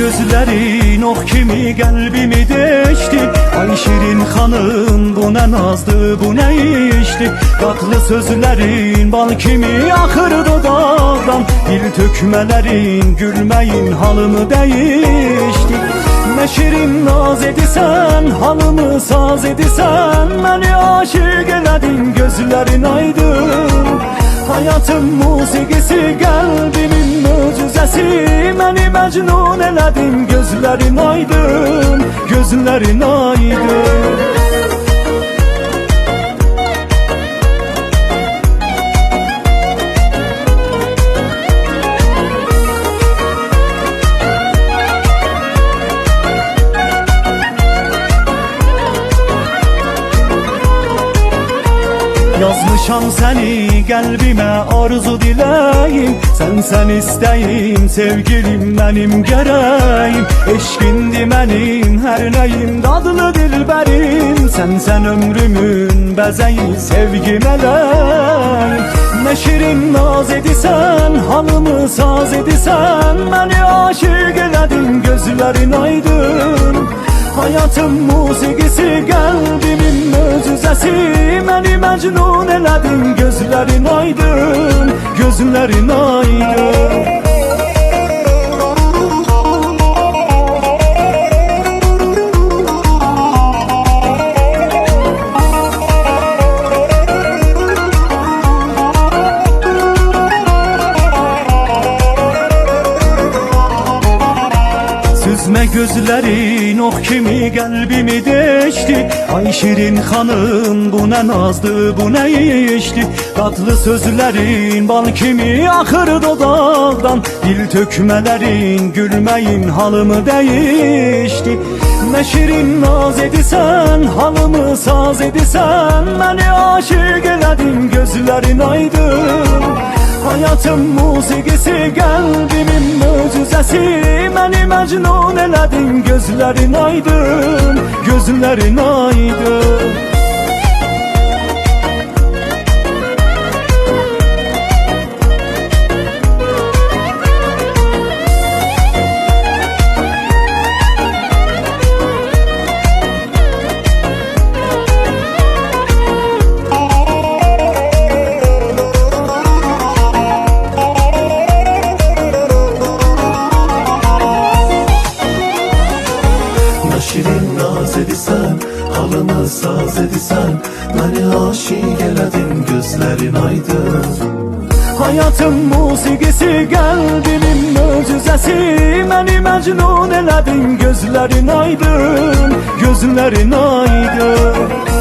gözlerin ox kimi qəlbimi deşdi. Ay şirin xanım, bu nə nazdı, bu nə işdi? Qatlı sözlərin bal kimi axır dodaqdan. Dil tökmələrin gülməyin halımı dəyişdi. Nə şirin naz edirsən, halımı saz edirsən. Məni aşiq elədin, gözlərin aydın. Hayatım musiqisi, qəlbimin möcüzəsi. Məni məcnun elədin, gözlərin aydın, gözlərin aydın. Yazmışam səni qəlbimə arzu diləyim. Sən istəyim, sevgilim mənim gərəyim. Eşqindir mənim hər nəyim, dadlı dilbərim. Sən ömrümün bəzəyi, sevgim ələyim. Nə şirin naz edirsən, halımı saz edirsən. Məni aşiq elədin, gözlərin aydın. Hayatım musiqisi, qəlbimin möcüzəsi. Məni məcnun elədin, gözlərin aydın, gözlərin aydın. Süzmə gözlərin ox kimi qəlbimi deşdi. Ay şirin xanım, bu nə nazdı, bu nə işdi? Qatlı sözlərin bal kimi axır dodaqdan. Dil tökmələrin gülməyin halımı dəyişdi. Nə şirin naz edirsən, halımı saz edirsən. Məni aşiq elədin, gözlərin aydın. Hayatım musiqisi, qəlbimin möcüzəsi. Məni məcnun elədin, gözlərin aydın, gözlərin aydın. Şirin naz edirsən, halımı saz edirsən. Məni aşiq elədin, gözlərin aydın. Hayatım musiqisi, qəlbimin möcüzəsi. Məni məcnun elədin, gözlərin aydın, gözlərin aydın.